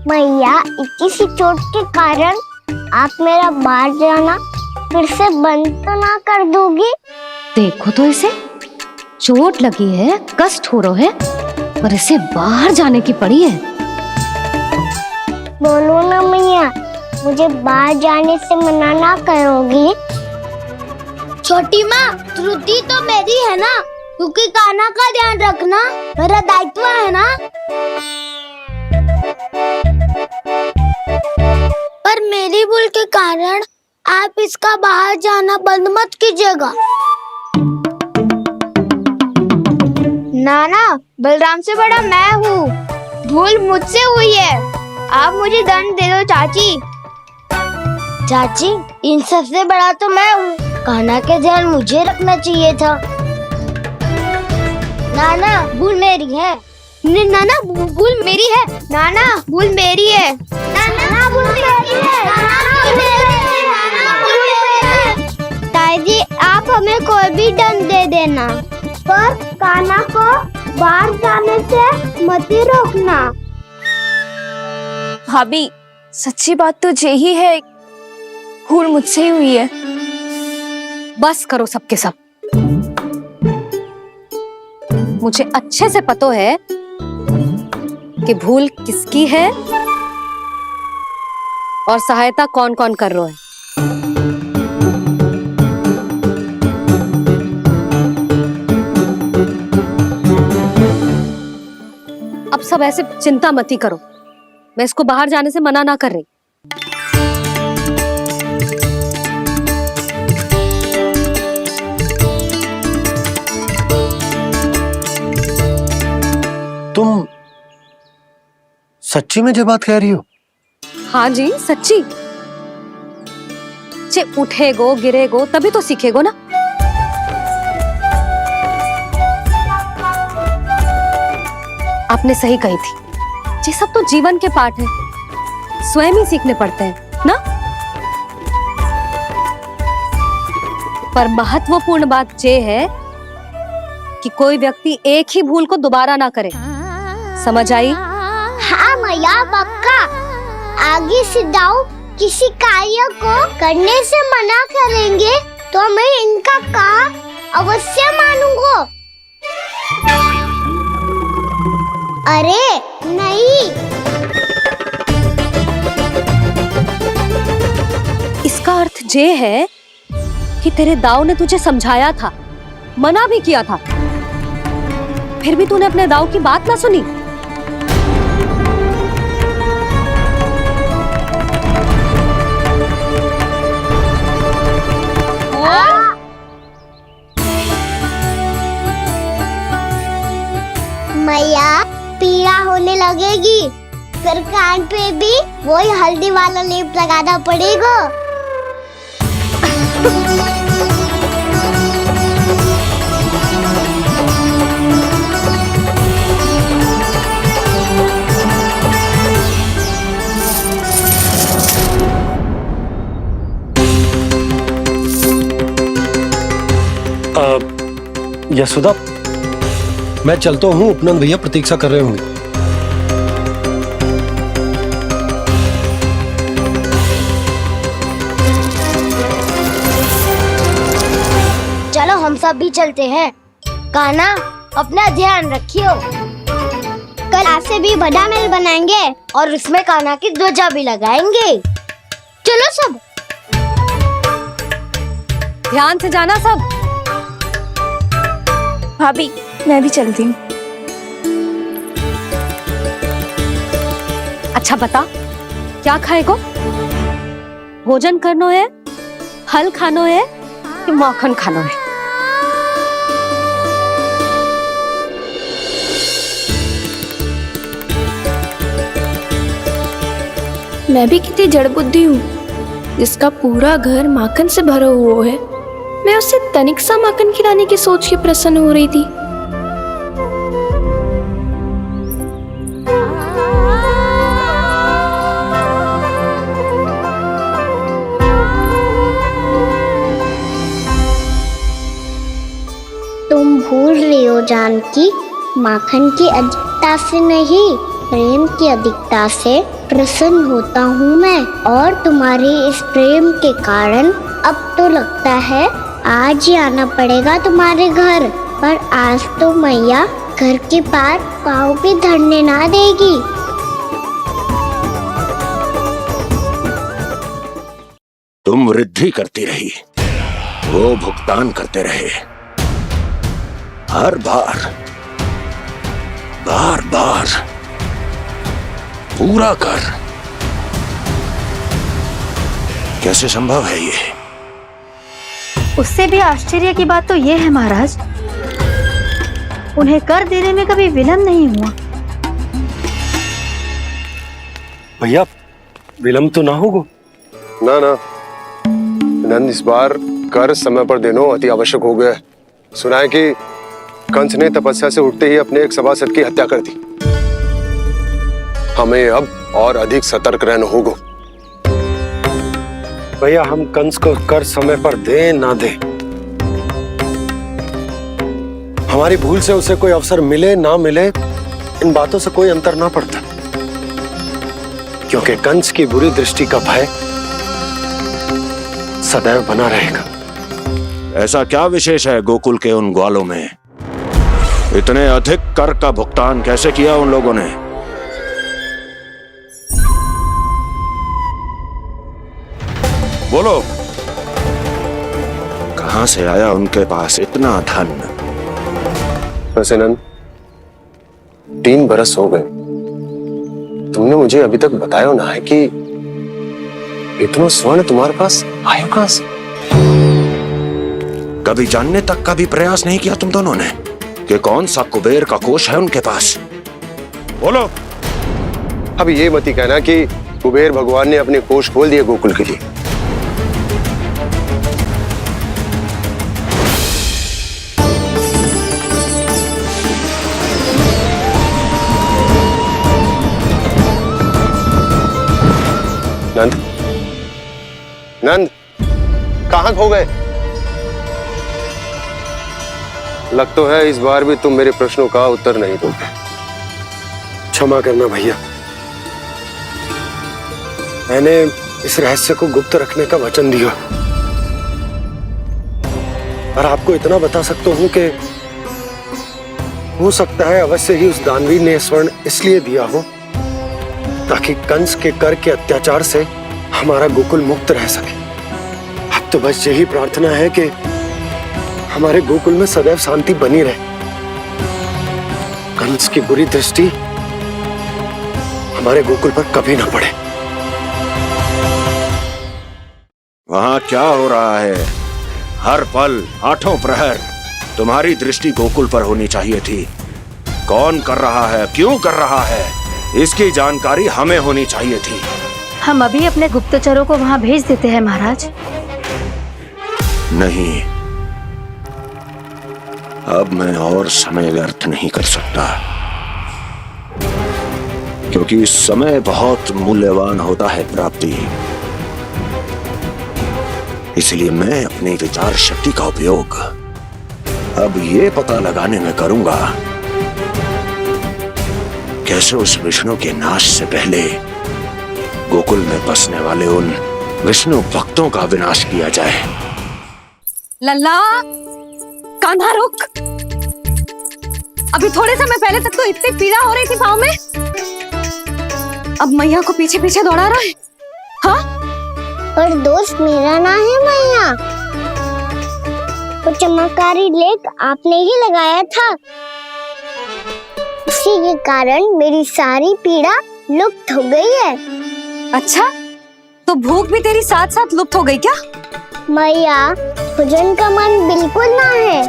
मैया, इतनी सी चोट के कारण आप मेरा बाहर जाना फिर से बंद तो ना कर दोगी? देखो तो इसे, चोट लगी है, कष्ट हो रहा है, पर इसे बाहर जाने की पड़ी है। बोलो ना मैया, मुझे बाहर जाने से मना ना करोगी? छोटी माँ, त्रुटि तो मेरी है ना, क्योंकि कान्हा का ध्यान रखना मेरा दायित्व है ना। पर मेरी भूल के कारण आप इसका बाहर जाना बंद मत कीजिएगा। नाना, बलराम से बड़ा मैं हूँ, भूल मुझसे हुई है, आप मुझे दंड दे दो चाची। चाची, इन सबसे बड़ा तो मैं हूँ, कान्हा के ध्यान मुझे रखना चाहिए था। नाना, भूल मेरी है। नाना, भूल मेरी है। नाना, भूल मेरी है। नाना, भूल मेरी है। नाना, भूल मेरी है। ताई जी, आप हमें कोई भी दंड दे देना, पर कान्हा को बाहर जाने से मत ही रोकना। भाभी, सच्ची बात तो यही है, भूल मुझसे ही हुई है। बस करो सबके सब। मुझे अच्छे से पता है कि भूल किसकी है और सहायता कौन कौन कर रहा है। अब सब ऐसे चिंता मत ही करो, मैं इसको बाहर जाने से मना ना कर रही। तुम सच्ची में जो बात कह रही हो? हाँ जी, सच्ची। जे उठेगो गिरेगो तभी तो सीखेगो ना। आपने सही कही थी, ये सब तो जीवन के पाठ है, स्वयं ही सीखने पड़ते हैं ना। पर महत्वपूर्ण बात ये है कि कोई व्यक्ति एक ही भूल को दोबारा ना करे। समझ आई? हाँ मैया पक्का। आगे से दाऊ किसी कार्य को करने से मना करेंगे तो मैं इनका कहा अवश्य मानूंगा। अरे नहीं। इसका अर्थ ये है कि तेरे दाऊ ने तुझे समझाया था, मना भी किया था, फिर भी तूने अपने दाऊ की बात ना सुनी। मैया पीड़ा होने लगेगी, फिर कान पे भी वही हल्दी वाला लेप लगाना पड़ेगा। यशोदा, मैं चलता हूँ, उपनंद भैया प्रतीक्षा कर रहे होंगे। चलो हम सब भी चलते हैं। कान्हा अपना ध्यान रखियो। कल आपसे भी बड़ा महल बनाएंगे और उसमें कान्हा की ध्वजा भी लगाएंगे। चलो सब। ध्यान से जाना सब। भाभी मैं भी चलती हूँ। अच्छा बता, क्या खाएगो? भोजन करनो है, फल खानो है कि माखन खानो है? मैं भी कितनी जड़ बुद्धि हूँ, जिसका पूरा घर माखन से भरा हुआ है। मैं उससे तनिक सा माखन खिलाने की सोच के प्रसन्न हो रही थी। तुम भूल रही हो जानकी, माखन की अधिकता से नहीं, प्रेम की अधिकता से प्रसन्न होता हूँ मैं। और तुम्हारे इस प्रेम के कारण अब तो लगता है आज ही आना पड़ेगा तुम्हारे घर। पर आज तो मैया घर के पार पाँव भी धरने ना देगी। तुम वृद्धि करती रही, वो भुगतान करते रहे। हर बार बार बार पूरा कर। कैसे संभव है ये? उससे भी आश्चर्य की बात तो ये है महाराज, उन्हें कर देने में कभी विलंब नहीं हुआ। भैया विलंब तो ना होगा? ना ना नंद, इस बार कर समय पर देना अति आवश्यक हो गया है। सुना है कि कंस ने तपस्या से उठते ही अपने एक सभासद की हत्या कर दी। हमें अब और अधिक सतर्क रहना होगा। भैया हम कंस को कर समय पर दे ना दे, हमारी भूल से उसे कोई अवसर मिले ना मिले, इन बातों से कोई अंतर ना पड़ता, क्योंकि कंस की बुरी दृष्टि का भय सदैव बना रहेगा। ऐसा क्या विशेष है गोकुल के उन ग्वालों में? इतने अधिक कर का भुगतान कैसे किया उन लोगों ने? बोलो, कहां से आया उनके पास इतना धन? वैसे नंद, 3 बरस हो गए, तुमने मुझे अभी तक बताया ना है कि इतना स्वर्ण तुम्हारे पास आया कहां से? कभी जानने तक का भी प्रयास नहीं किया तुम दोनों ने कि कौन सा कुबेर का कोष है उनके पास? बोलो। अब ये मत ही कहना कि कुबेर भगवान ने अपने कोष खोल दिए गोकुल के लिए। नंद, नंद, कहां खो गए? लग तो है इस बार भी तुम मेरे प्रश्नों का उत्तर नहीं दोगे। क्षमा करना भैया, मैंने इस रहस्य को गुप्त रखने का वचन दिया। और आपको इतना बता सकता हूं कि हो सकता है अवश्य ही उस दानवीर ने स्वर्ण इसलिए दिया हो ताकि कंस के कर के अत्याचार से हमारा गोकुल मुक्त रह सके। अब तो बस यही प्रार्थना है कि हमारे गोकुल में सदैव शांति बनी रहे, कंस की बुरी दृष्टि हमारे गोकुल पर कभी ना पड़े। वहां क्या हो रहा है? हर पल आठों प्रहर तुम्हारी दृष्टि गोकुल पर होनी चाहिए थी। कौन कर रहा है, क्यों कर रहा है, इसकी जानकारी हमें होनी चाहिए थी। हम अभी अपने गुप्तचरों को वहां भेज देते हैं महाराज। नहीं, अब मैं और समय व्यर्थ नहीं कर सकता, क्योंकि समय बहुत मूल्यवान होता है प्राप्ति। इसलिए मैं अपनी विचार शक्ति का उपयोग अब ये पता लगाने में करूंगा कैसे उस विष्णु के नाश से पहले गोकुल में बसने वाले उन विष्णु भक्तों का विनाश किया जाए। लल्ला, कान्हा रुक। अभी थोड़े समय पहले तक तो इतनी पीड़ा हो रही थी पाँव में, अब मैया को पीछे पीछे दौड़ा रहा है। हाँ, पर दोस्त मेरा ना है मैया, वो चमत्कारी लेख आपने ही लगाया था, उसी के कारण मेरी सारी पीड़ा लुप्त हो गई है। अच्छा, तो भूख भी तेरी साथ साथ लुप्त हो गई क्या? मैया, भोजन का मन बिल्कुल ना है।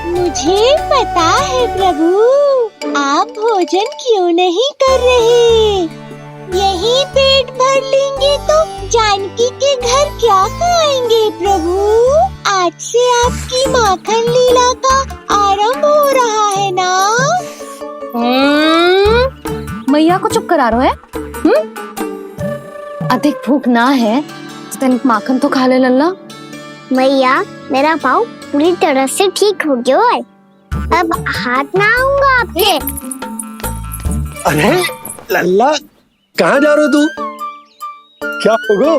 मुझे पता है प्रभु, आप भोजन क्यों नहीं कर रहे। यही पेट भर लेंगे तो जानकी के घर क्या खाएंगे प्रभु। आज से आपकी माखन लीला का आरंभ हो रहा है ना। मैया को चुप करा रहे है। अधिक भूख ना है तो तनिक माखन तो खा ले लल्ला। मैया, मेरा पाँव पूरी तरह से ठीक हो गया है, अब हाथ ना आऊंगा आपके। अरे लल्ला, कहाँ जा रहे हो तू? क्या होगा?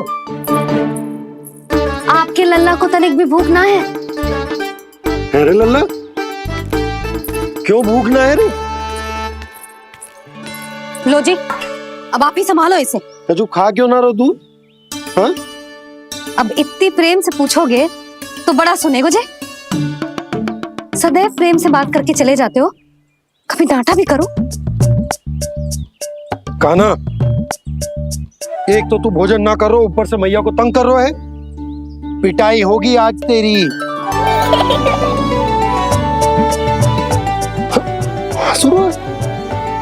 आपके लल्ला को तनिक भी भूख ना है? अरे लल्ला, क्यों भूख ना है रे? लो जी, अब आप ही संभालो इसे। तू खा क्यों ना रहो तू? हाँ? अब इतनी प्रेम से पूछोगे तो बड़ा सुनेगो जे। सदैव प्रेम से बात करके चले जाते हो, कभी डांटा भी करो। कान्हा, एक तो तू भोजन ना कर रहा, ऊपर से मैया को तंग कर रहा है। पिटाई होगी आज तेरी।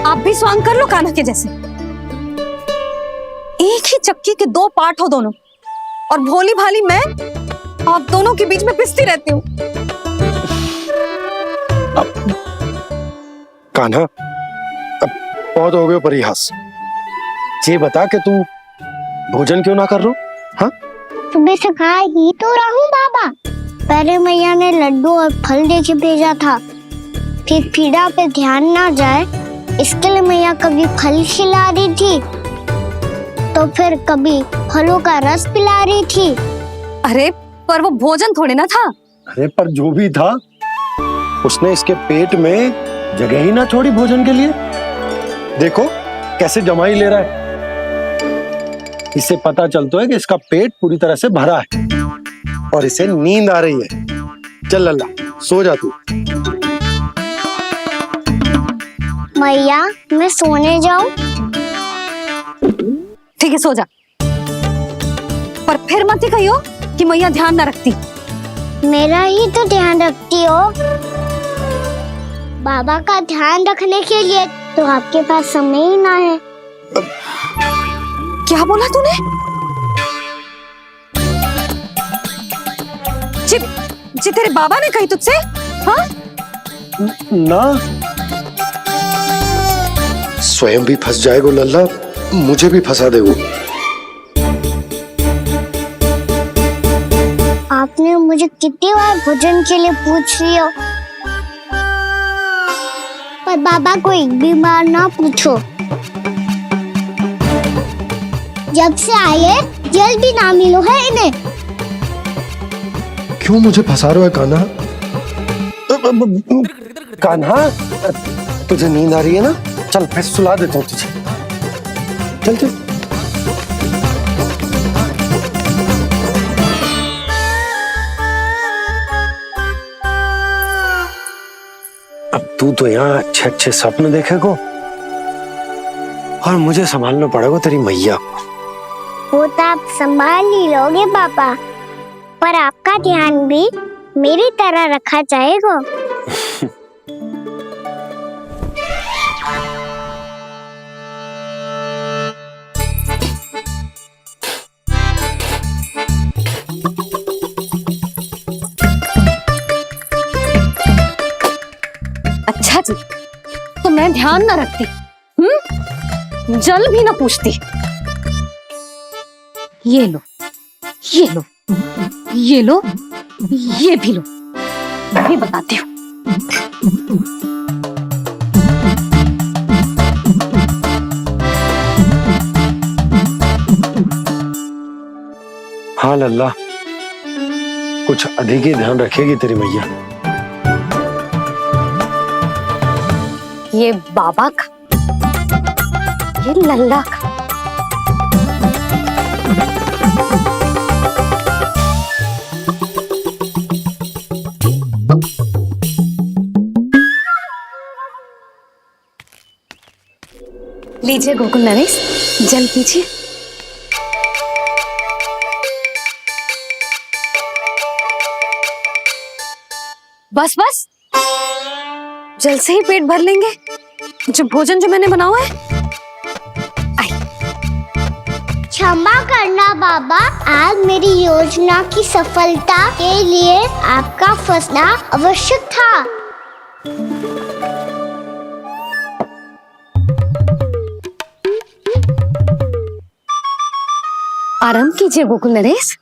आप भी स्वांग कर लो कान्हा के जैसे। एक ही चक्की के दो पार्ट हो दोनों, और भोली भाली मैं आप दोनों के बीच में पिसती रहती हूँ। कान्हा, अब बहुत हो गए परिहास। ये बता कि तू भोजन क्यों ना कर रो? हाँ? सुबह से खा ही तो रहा हूँ बाबा। पहले मैया ने लड्डू और फल दे के भेजा था, फिर पीड़ा पे ध्यान ना जाए इसके लिए मैया कभी फल खिला रही थी तो फिर कभी फलों का रस पिला रही थी। अरे पर वो भोजन थोड़े ना था। अरे पर जो भी था, उसने इसके पेट में जगह ही ना छोड़ी भोजन के लिए। देखो कैसे जमाई ले रहा है। इससे पता चलता है कि इसका पेट पूरी तरह से भरा है और इसे नींद आ रही है। चल लल्ला, सो जा तू। मैया, मैं सोने जाऊं? ठीक है, सो जा, पर फिर मत ही कहियो कि मैया ध्यान ना रखती। मेरा ही तो ध्यान रखती हो। बाबा का ध्यान रखने के लिए तो आपके पास समय ही ना है। क्या बोला तूने? जी तेरे बाबा ने कही तुझसे? हाँ? ना, स्वयं भी फंस जाएगो लल्ला, मुझे भी फंसा देगो। आपने मुझे कितनी बार भोजन के लिए पूछ लिया, पर बाबा को एक भी बार ना पूछो। जब से आए जल भी ना मिलो है इन्हें। क्यों मुझे फंसा रहा है कान्हा? कान्हा, तुझे नींद आ रही है ना? चल मैं सुला देता हूँ तुझे। चल चल। अब तू तो यहाँ अच्छे अच्छे सपने देखेगो और मुझे संभालना पड़ेगा तेरी मैया को। वो तो आप संभाल ही लोगे पापा, पर आपका ध्यान भी मेरी तरह रखा जाएगा। अच्छा जी, तो मैं ध्यान ना रखती, जल भी ना पूछती। ये लो, ये लो, ये लो, ये भी लो, मैं भी बताती हूँ। हाँ लल्ला, कुछ अधिक ही ध्यान रखेगी तेरी मैया। ये बाबा का, ये लल्ला का। लीजिए गोकुल नरेश, जल पीजिए। बस बस, जल से ही पेट भर लेंगे। जो भोजन जो मैंने बनाया है। क्षमा करना बाबा, आज मेरी योजना की सफलता के लिए आपका फंसना आवश्यक था। आराम कीजिए गोकुल नरेश।